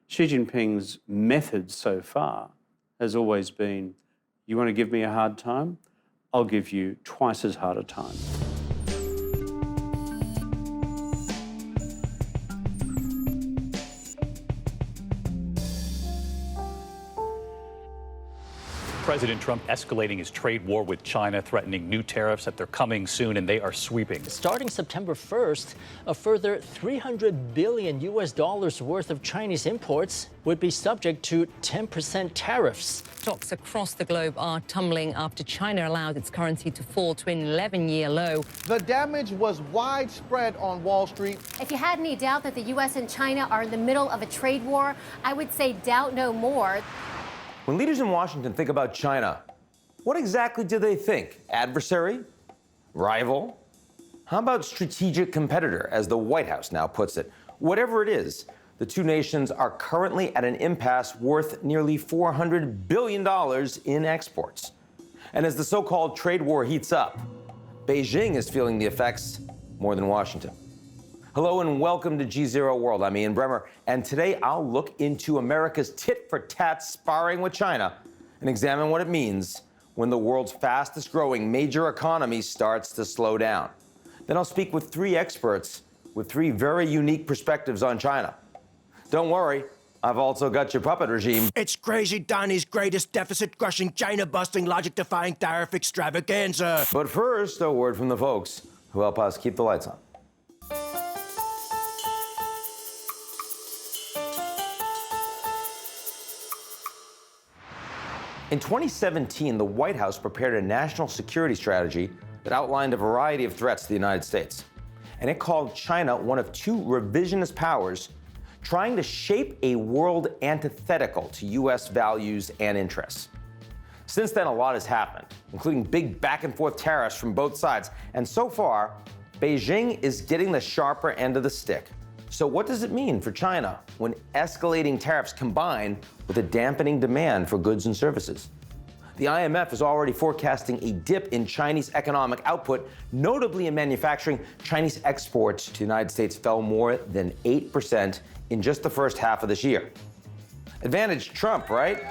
Xi Jinping's method so far has always been, you want to give me a hard time? I'll give you twice as hard a time. President Trump escalating his trade war with China, threatening new tariffs that they're coming soon, and they are sweeping. Starting September 1st, a further $300 billion worth of Chinese imports would be subject to 10% tariffs. Stocks across the globe are tumbling after China allowed its currency to fall to an 11-year low. The damage was widespread on Wall Street. If you had any doubt that the U.S. and China are in the middle of a trade war, I would say doubt no more. When leaders in Washington think about China, what exactly do they think? Adversary? Rival? How about strategic competitor, as the White House now puts it? Whatever it is, the two nations are currently at an impasse worth nearly $400 billion in exports. And as the so-called trade war heats up, Beijing is feeling the effects more than Washington. Hello and welcome to G0 World. I'm Ian Bremmer, and today I'll look into America's tit-for-tat sparring with China and examine what it means when the world's fastest-growing major economy starts to slow down. Then I'll speak with three experts with three very unique perspectives on China. Don't worry, I've also got your puppet regime. It's Crazy Donnie's greatest deficit-crushing, China-busting, logic-defying tariff extravaganza. But first, a word from the folks who help us keep the lights on. In 2017, the White House prepared a national security strategy that outlined a variety of threats to the United States. And it called China one of two revisionist powers trying to shape a world antithetical to U.S. values and interests. Since then, a lot has happened, including big back-and-forth tariffs from both sides. And so far, Beijing is getting the sharper end of the stick. So what does it mean for China when escalating tariffs combine with a dampening demand for goods and services? The IMF is already forecasting a dip in Chinese economic output, notably in manufacturing. Chinese exports to the United States fell more than 8% in just the first half of this year. Advantage Trump, right?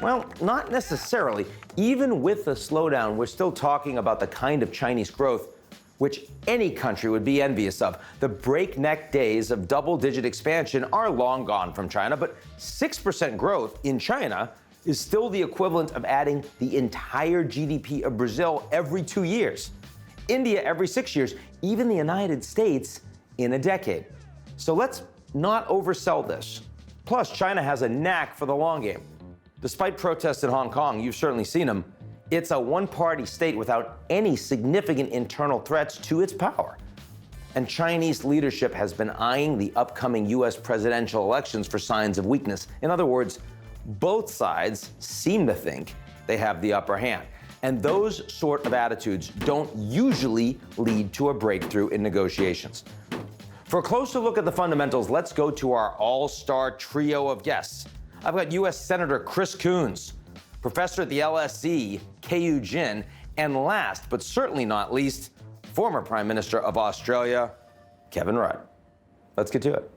Well, not necessarily. Even with the slowdown, we're still talking about the kind of Chinese growth which any country would be envious of. The breakneck days of double-digit expansion are long gone from China, but 6% growth in China is still the equivalent of adding the entire GDP of Brazil every 2 years, India every 6 years, even the United States in a decade. So let's not oversell this. Plus, China has a knack for the long game. Despite protests in Hong Kong, you've certainly seen them, it's a one-party state without any significant internal threats to its power. And Chinese leadership has been eyeing the upcoming U.S. presidential elections for signs of weakness. In other words, both sides seem to think they have the upper hand. And those sort of attitudes don't usually lead to a breakthrough in negotiations. For a closer look at the fundamentals, let's go to our all-star trio of guests. I've got U.S. Senator Chris Coons, professor at the LSE, Ku Jin, and last but certainly not least, former Prime Minister of Australia, Kevin Rudd. Let's get to it.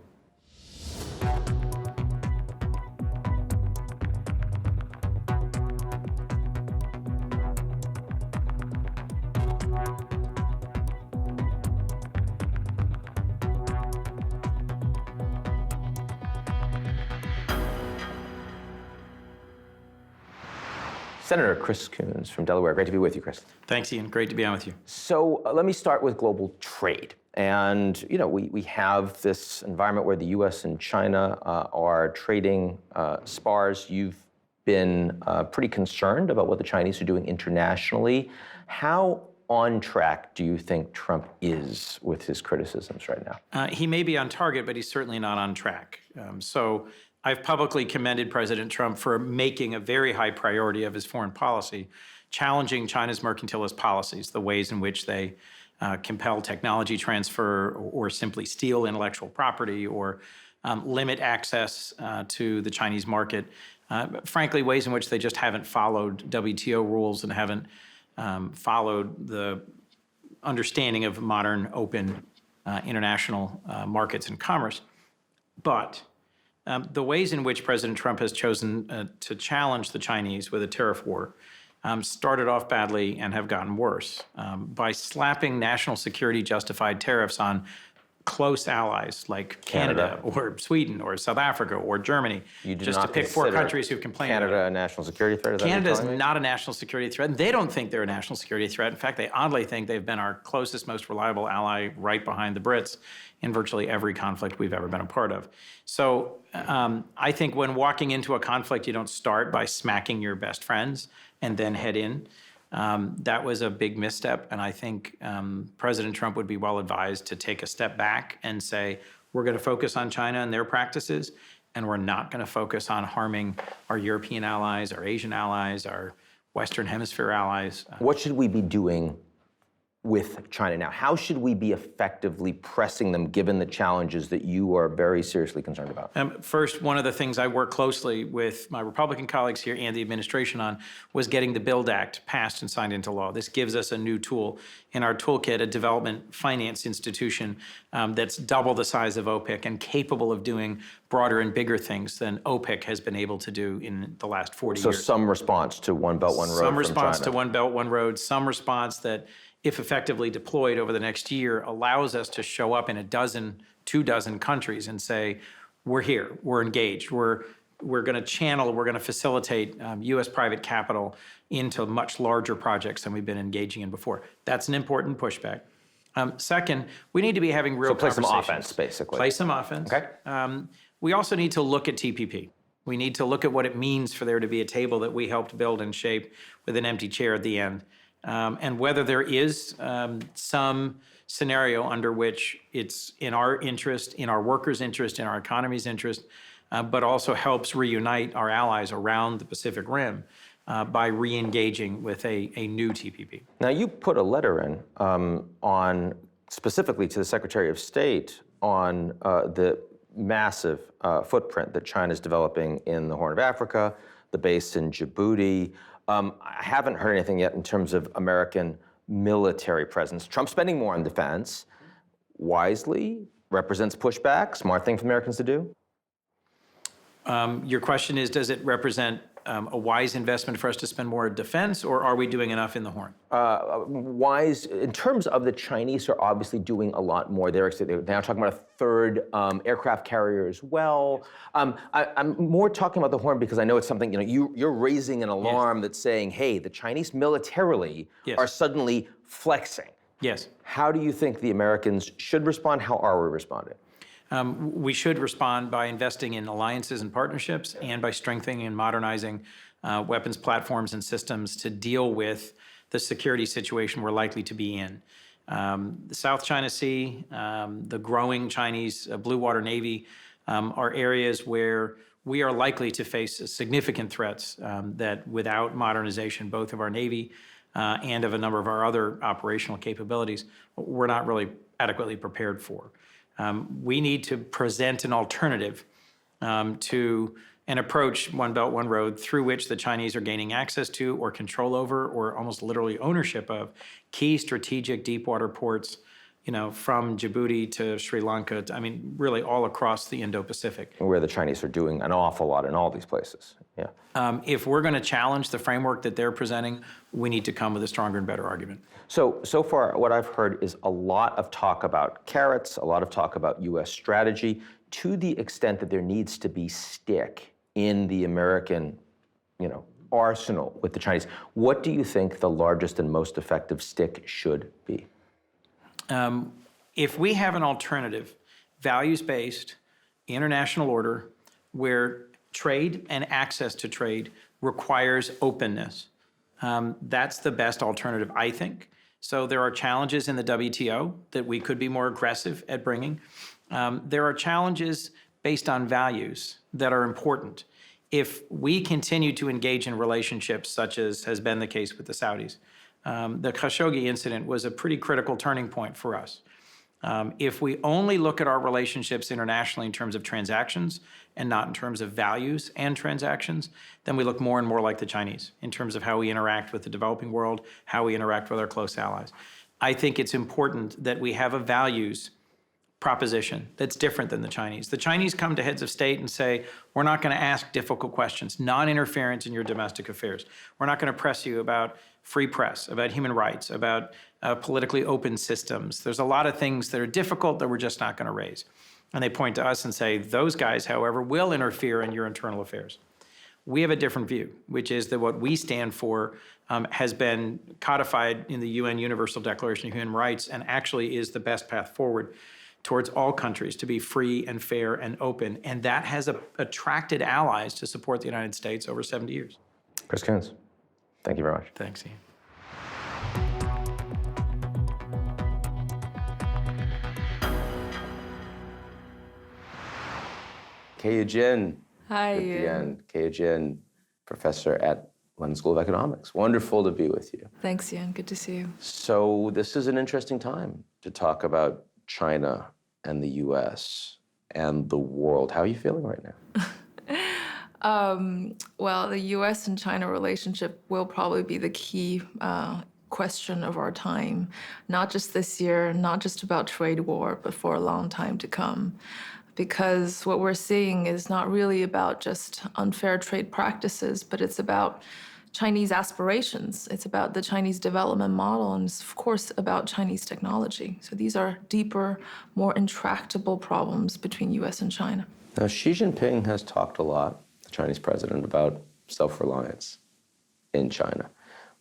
Senator Chris Coons from Delaware. Great to be with you, Chris. Thanks, Ian. Great to be on with you. So let me start with global trade. And, you know, we have this environment where the U.S. and China are trading spars. You've been pretty concerned about what the Chinese are doing internationally. How on track do you think Trump is with his criticisms right now? He may be on target, but he's certainly not on track. So I've publicly commended President Trump for making a very high priority of his foreign policy, challenging China's mercantilist policies, the ways in which they compel technology transfer or simply steal intellectual property or limit access to the Chinese market. Frankly, ways in which they just haven't followed WTO rules and haven't followed the understanding of modern, open international markets and commerce. But The ways in which President Trump has chosen to challenge the Chinese with a tariff war started off badly and have gotten worse. By slapping national security justified tariffs on close allies like Canada or Sweden or South Africa or Germany, just to pick four countries who've complained. Canada a national security threat? Canada is not a national security threat. They don't think they're a national security threat. In fact, they oddly think they've been our closest, most reliable ally right behind the Brits in virtually every conflict we've ever been a part of. So I think when walking into a conflict, you don't start by smacking your best friends and then head in. That was a big misstep, and I think President Trump would be well advised to take a step back and say, we're going to focus on China and their practices, and we're not going to focus on harming our European allies, our Asian allies, our Western Hemisphere allies. What should we be doing with China now? How should we be effectively pressing them given the challenges that you are very seriously concerned about? First, one of the things I worked closely with my Republican colleagues here and the administration on was getting the BUILD Act passed and signed into law. This gives us a new tool in our toolkit, a development finance institution that's double the size of OPIC and capable of doing broader and bigger things than OPIC has been able to do in the last 40 years. So some response to One Belt, One Road Some response from to China. One Belt, One Road, some response that, if effectively deployed over the next year, allows us to show up in a dozen, 24 countries and say, we're here, we're engaged, we're going to channel, we're going to facilitate U.S. private capital into much larger projects than we've been engaging in before. That's an important pushback. Second, we need to be having real play some conversations. offense, basically. Play some offense. Okay. We also need to look at TPP. We need to look at what it means for there to be a table that we helped build and shape with an empty chair at the end. And whether there is some scenario under which it's in our interest, in our workers' interest, in our economy's interest, but also helps reunite our allies around the Pacific Rim by re-engaging with a new TPP. Now, you put a letter in on, specifically to the Secretary of State, on the massive footprint that China's developing in the Horn of Africa, the base in Djibouti. I haven't heard anything yet in terms of American military presence. Trump spending more on defense, wisely, represents pushback, smart thing for Americans to do? Your question is, does it represent a wise investment for us to spend more on defense, or are we doing enough in the Horn? Wise, in terms of the Chinese are obviously doing a lot more. They're now talking about a third aircraft carrier as well. I'm more talking about the Horn because I know it's something, you're raising an alarm that's saying, hey, the Chinese militarily are suddenly flexing. Yes. How do you think the Americans should respond? How are we responding? We should respond by investing in alliances and partnerships and by strengthening and modernizing weapons platforms and systems to deal with the security situation we're likely to be in. The South China Sea, the growing Chinese Blue Water Navy are areas where we are likely to face significant threats that without modernization, both of our Navy and of a number of our other operational capabilities, we're not really adequately prepared for. We need to present an alternative to an approach, One Belt, One Road, through which the Chinese are gaining access to or control over or almost literally ownership of key strategic deepwater ports, from Djibouti to Sri Lanka, really all across the Indo-Pacific. Where the Chinese are doing an awful lot in all these places, If we're going to challenge the framework that they're presenting, we need to come with a stronger and better argument. So far, what I've heard is a lot of talk about carrots, a lot of talk about U.S. strategy, to the extent that there needs to be stick in the American, arsenal with the Chinese. What do you think the largest and most effective stick should be? If we have an alternative, values-based, international order, where trade and access to trade requires openness, that's the best alternative, I think. So there are challenges in the WTO that we could be more aggressive at bringing. There are challenges based on values that are important. If we continue to engage in relationships such as has been the case with the Saudis, the Khashoggi incident was a pretty critical turning point for us. If we only look at our relationships internationally in terms of transactions and not in terms of values and transactions, then we look more and more like the Chinese in terms of how we interact with the developing world, how we interact with our close allies. I think it's important that we have a values proposition that's different than the Chinese. The Chinese come to heads of state and say, we're not going to ask difficult questions, non-interference in your domestic affairs. We're not going to press you about free press, about human rights, about politically open systems. There's a lot of things that are difficult that we're just not going to raise. And they point to us and say, those guys, however, will interfere in your internal affairs. We have a different view, which is that what we stand for has been codified in the UN Universal Declaration of Human Rights and actually is the best path forward towards all countries to be free and fair and open. And that has attracted allies to support the United States over 70 years. Chris Coons, thank you very much. Thanks, Ian. Keiyu Jin. Hi, Ian. Keiyu Jin, professor at London School of Economics. Wonderful to be with you. Thanks, Ian. Good to see you. So this is an interesting time to talk about China and the U.S. and the world. How are you feeling right now? Well, the U.S. and China relationship will probably be the key question of our time, not just this year, not just about trade war, but for a long time to come. Because what we're seeing is not really about just unfair trade practices, but it's about Chinese aspirations. It's about the Chinese development model, and it's, of course, about Chinese technology. So these are deeper, more intractable problems between U.S. and China. Now, Xi Jinping has talked a lot, the Chinese president, about self-reliance in China,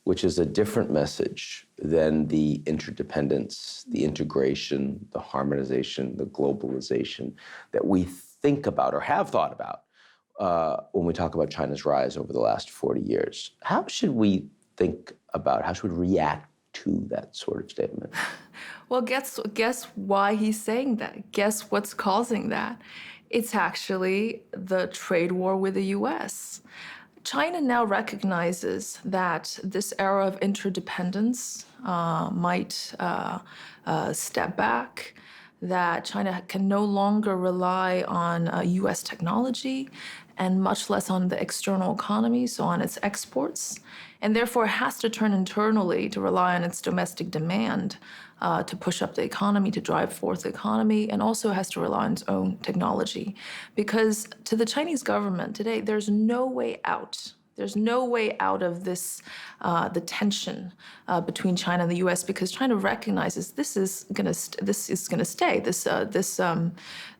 which is a different message than the interdependence, the integration, the harmonization, the globalization that we think about or have thought about when we talk about China's rise over the last 40 years. How should we think about, how should we react to that sort of statement? Well, guess why he's saying that? Guess what's causing that? It's actually the trade war with the U.S. China now recognizes that this era of interdependence might step back, that China can no longer rely on U.S. technology and much less on the external economy, so on its exports, and therefore has to turn internally to rely on its domestic demand to push up the economy, to drive forth the economy, and also has to rely on its own technology. Because to the Chinese government today, there's no way out. There's no way out of this, the tension between China and the U.S. because China recognizes this is gonna stay.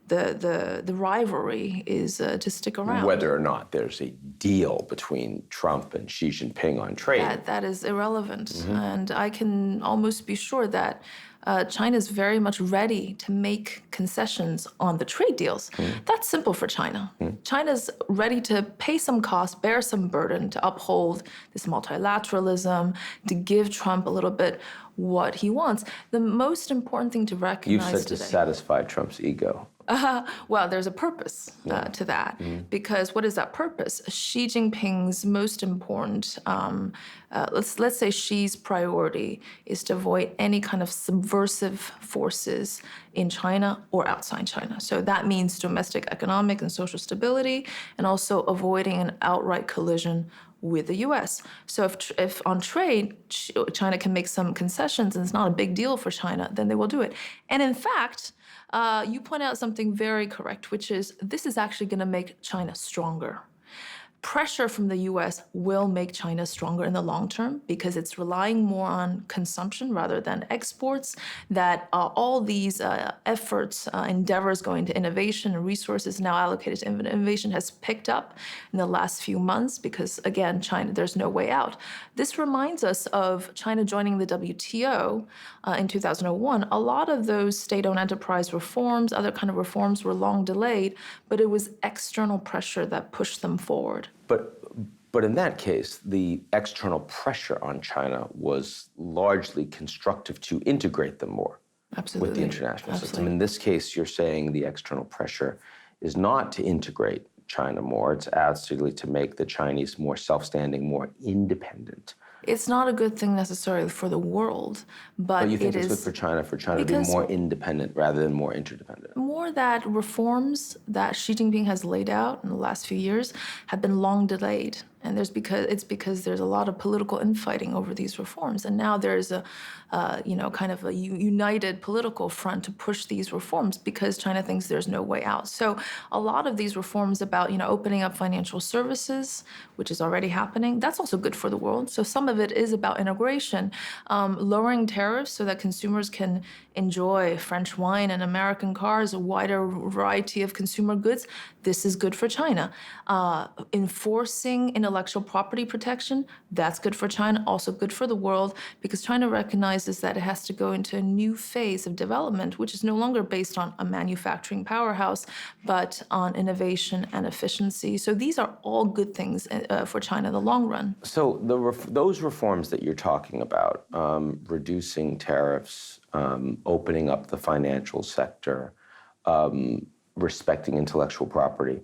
The rivalry is to stick around. Whether or not there's a deal between Trump and Xi Jinping on trade. That is irrelevant. And I can almost be sure that China is very much ready to make concessions on the trade deals. That's simple for China. China's ready to pay some cost, bear some burden to uphold this multilateralism, to give Trump a little bit what he wants. The most important thing to recognize You said to satisfy Trump's ego. Well, there's a purpose to that, because what is that purpose? Xi Jinping's most important, let's say Xi's priority is to avoid any kind of subversive forces in China or outside China. So that means domestic economic and social stability, and also avoiding an outright collision with the U.S. So if on trade, China can make some concessions and it's not a big deal for China, then they will do it. And in fact, you point out something very correct, which is this is actually going to make China stronger. Pressure from the U.S. will make China stronger in the long term because it's relying more on consumption rather than exports, that all these efforts, endeavors going to innovation and resources now allocated to innovation has picked up in the last few months because, again, China, there's no way out. This reminds us of China joining the WTO in 2001. A lot of those state-owned enterprise reforms, other kind of reforms were long delayed, but it was external pressure that pushed them forward. But in that case, the external pressure on China was largely constructive to integrate them more with the international system. In this case, you're saying the external pressure is not to integrate China more, it's actually to make the Chinese more self-standing, more independent. It's not a good thing necessarily for the world, but you think it's good for China to be more independent rather than more interdependent? More that reforms that Xi Jinping has laid out in the last few years have been long delayed. And it's because there's a lot of political infighting over these reforms. And now there's a, kind of a united political front to push these reforms because China thinks there's no way out. So a lot of these reforms about, opening up financial services, which is already happening, that's also good for the world. So some of it is about integration, lowering tariffs so that consumers can enjoy French wine and American cars, a wider variety of consumer goods. This is good for China. Enforcing intellectual property protection, that's good for China, also good for the world, because China recognizes that it has to go into a new phase of development, which is no longer based on a manufacturing powerhouse, but on innovation and efficiency. So these are all good things for China in the long run. So those reforms that you're talking about, reducing tariffs, opening up the financial sector, respecting intellectual property,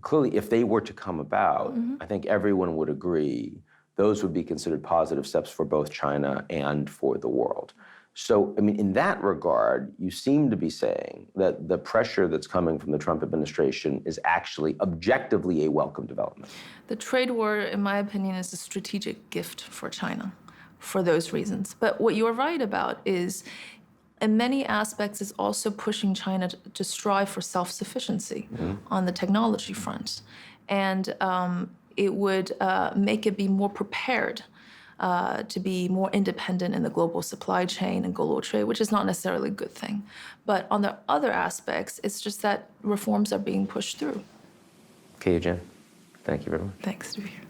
clearly, if they were to come about, I think everyone would agree those would be considered positive steps for both China and for the world. So, I mean, in that regard, you seem to be saying that the pressure that's coming from the Trump administration is actually objectively a welcome development. The trade war, in my opinion, is a strategic gift for China for those reasons. But what you're right about is, in many aspects, is also pushing China to strive for self-sufficiency on the technology front. And it would make it be more prepared to be more independent in the global supply chain and global trade, which is not necessarily a good thing. But on the other aspects, it's just that reforms are being pushed through. Okay, Jen, thank you very much. Thanks to be here.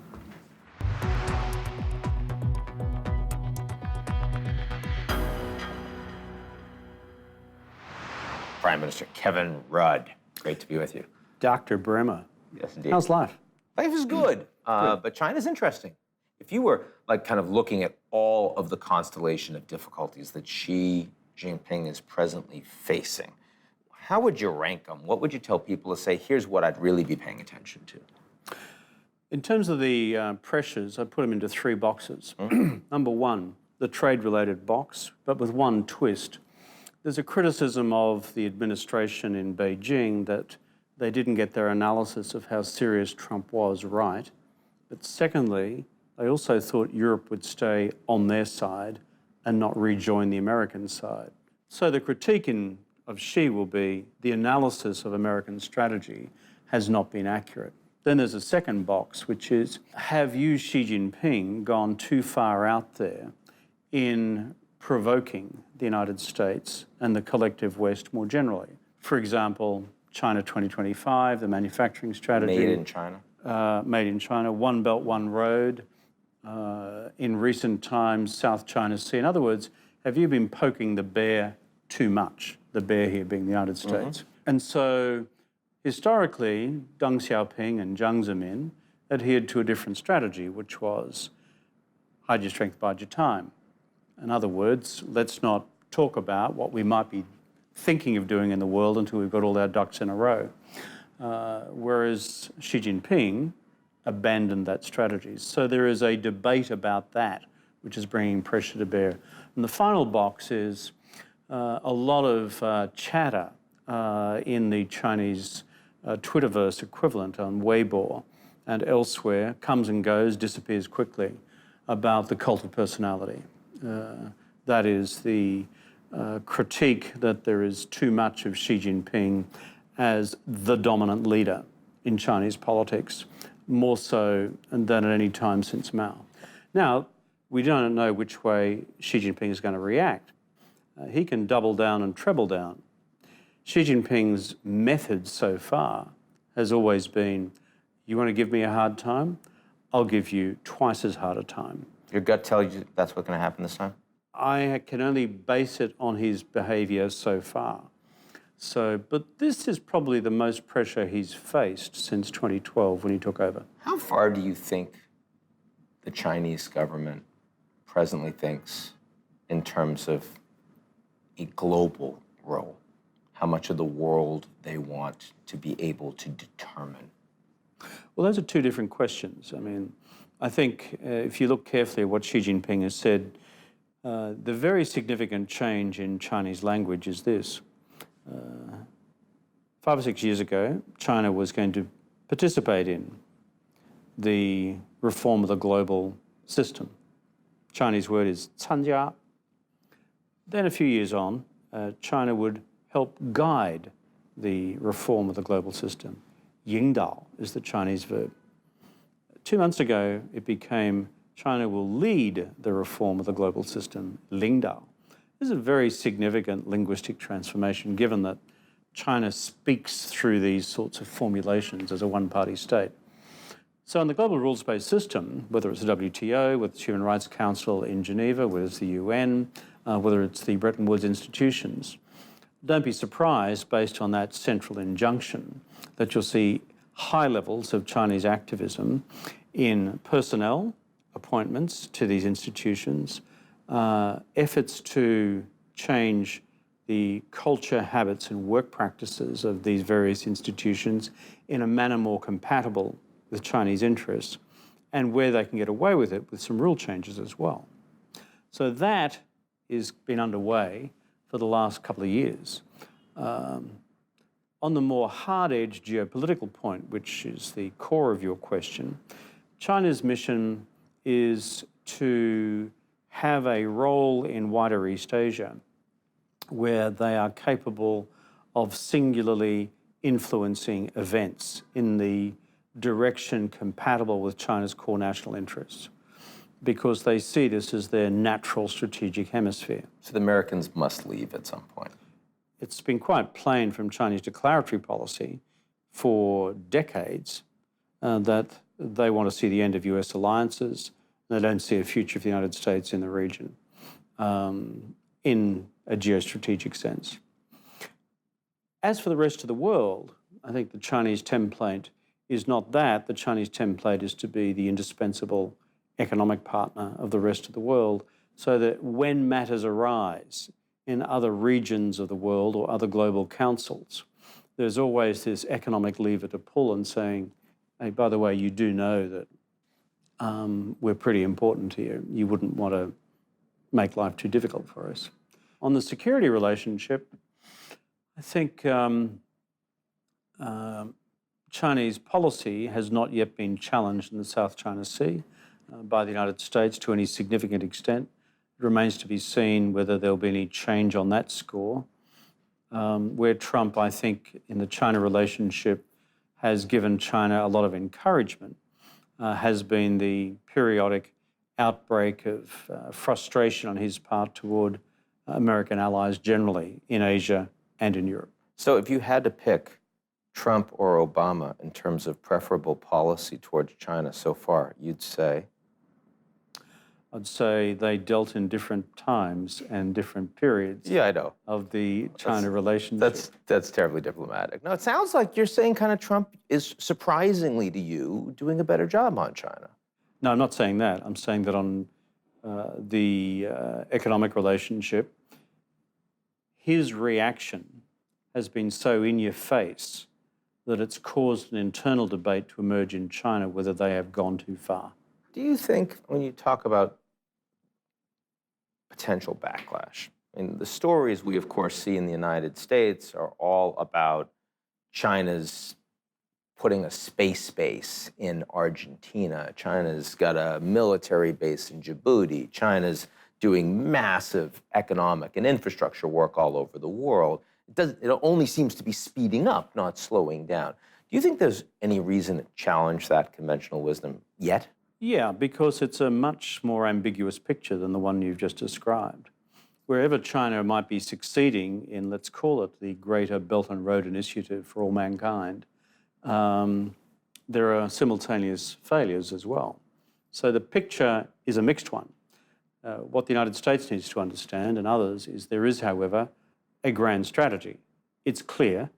Prime Minister Kevin Rudd, great to be with you. Dr. Bremmer. Yes, indeed. How's life? Life is good, but China's interesting. If you were kind of looking at all of the constellation of difficulties that Xi Jinping is presently facing, how would you rank them? What would you tell people to say, here's what I'd really be paying attention to? In terms of the pressures, I put them into three boxes. Number one, the trade-related box, but with one twist. There's a criticism of the administration in Beijing that they didn't get their analysis of how serious Trump was right. But secondly, they also thought Europe would stay on their side and not rejoin the American side. So the critique of Xi will be the analysis of American strategy has not been accurate. Then there's a second box, which is, have you, Xi Jinping, gone too far out there in provoking the United States and the collective West more generally? For example, China 2025, the manufacturing strategy. Made in China. Made in China, One Belt, One Road. In recent times, South China Sea. In other words, have you been poking the bear too much? The bear here being the United States. And so, historically, Deng Xiaoping and Jiang Zemin adhered to a different strategy, which was hide your strength, bide your time. In other words, let's not talk about what we might be thinking of doing in the world until we've got all our ducks in a row. Whereas Xi Jinping abandoned that strategy. So there is a debate about that, which is bringing pressure to bear. And the final box is a lot of chatter in the Chinese Twitterverse equivalent on Weibo and elsewhere, comes and goes, disappears quickly, about the cult of personality. That is the critique that there is too much of Xi Jinping as the dominant leader in Chinese politics, more so than at any time since Mao. Now, we don't know which way Xi Jinping is going to react. He can double down and treble down. Xi Jinping's method so far has always been, you want to give me a hard time? I'll give you twice as hard a time. Your gut tells you that's what's going to happen this time? I can only base it on his behaviour so far. But this is probably the most pressure he's faced since 2012 when he took over. How far do you think the Chinese government presently thinks in terms of a global role? How much of the world they want to be able to determine? Well, those are two different questions. I mean, I think if you look carefully at what Xi Jinping has said, the very significant change in Chinese language is this. 5 or 6 years ago, China was going to participate in the reform of the global system. Chinese word is 参加. Then a few years on, China would help guide the reform of the global system. 引导 is the Chinese verb. 2 months ago, it became China will lead the reform of the global system, 领导. This is a very significant linguistic transformation, given that China speaks through these sorts of formulations as a one-party state. So in the global rules-based system, whether it's the WTO, whether it's Human Rights Council in Geneva, whether it's the UN, whether it's the Bretton Woods institutions, don't be surprised, based on that central injunction, that you'll see high levels of Chinese activism in personnel, appointments to these institutions, efforts to change the culture, habits and work practices of these various institutions in a manner more compatible with Chinese interests, and where they can get away with it with some rule changes as well. So that has been underway for the last couple of years. On the more hard-edged geopolitical point, which is the core of your question, China's mission is to have a role in wider East Asia where they are capable of singularly influencing events in the direction compatible with China's core national interests, because they see this as their natural strategic hemisphere. So the Americans must leave at some point. It's been quite plain from Chinese declaratory policy for decades that they want to see the end of US alliances. They don't see a future for the United States in the region in a geostrategic sense. As for the rest of the world, I think the Chinese template is not that. The Chinese template is to be the indispensable economic partner of the rest of the world, so that when matters arise in other regions of the world or other global councils, there's always this economic lever to pull and saying, hey, by the way, you do know that we're pretty important here. You wouldn't want to make life too difficult for us. On the security relationship, I think Chinese policy has not yet been challenged in the South China Sea by the United States to any significant extent. It remains to be seen whether there'll be any change on that score. Where Trump, I think, in the China relationship has given China a lot of encouragement has been the periodic outbreak of frustration on his part toward American allies generally in Asia and in Europe. So if you had to pick Trump or Obama in terms of preferable policy towards China so far, you'd say? I'd say they dealt in different times and different periods. Yeah, I know. Of the China relationship. That's terribly diplomatic. Now, it sounds like you're saying kind of Trump is surprisingly to you doing a better job on China. No, I'm not saying that. I'm saying that on the economic relationship, his reaction has been so in your face that it's caused an internal debate to emerge in China whether they have gone too far. Do you think, when you talk about potential backlash, I mean, the stories we, of course, see in the United States are all about China's putting a space base in Argentina. China's got a military base in Djibouti. China's doing massive economic and infrastructure work all over the world. It only seems to be speeding up, not slowing down. Do you think there's any reason to challenge that conventional wisdom yet? Yeah, because it's a much more ambiguous picture than the one you've just described. Wherever China might be succeeding in, let's call it, the Greater Belt and Road Initiative for all mankind, there are simultaneous failures as well. So the picture is a mixed one. What the United States needs to understand, and others, is there is, however, a grand strategy. It's clear,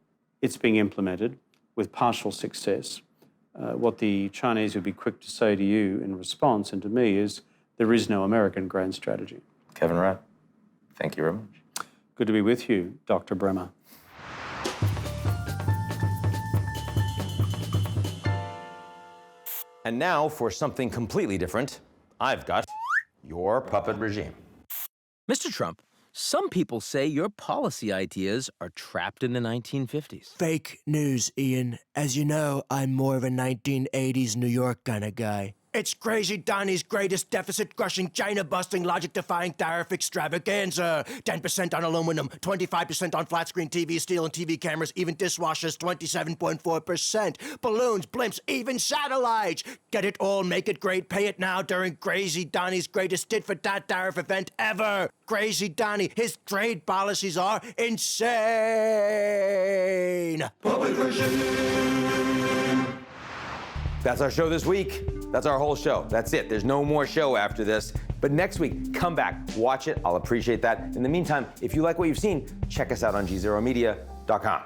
it's being implemented with partial success. What the Chinese would be quick to say to you in response, and to me, is there is no American grand strategy. Kevin Rath, thank you very much. Good to be with you, Dr. Bremmer. And now for something completely different, I've got your puppet regime. Mr. Trump, Some people say your policy ideas are trapped in the 1950s. Fake news, Ian. As you know, I'm more of a 1980s New York kind of guy. It's Crazy Donnie's greatest deficit-crushing, China-busting, logic-defying tariff extravaganza. 10% on aluminum, 25% on flat-screen TV, steel and TV cameras, even dishwashers, 27.4%. Balloons, blimps, even satellites. Get it all, make it great, pay it now during Crazy Donnie's greatest tit-for-tat tariff event ever. Crazy Donnie, his trade policies are insane. Public regime. That's our show this week. That's our whole show. That's it. There's no more show after this. But next week, come back, watch it. I'll appreciate that. In the meantime, if you like what you've seen, check us out on gzeromedia.com.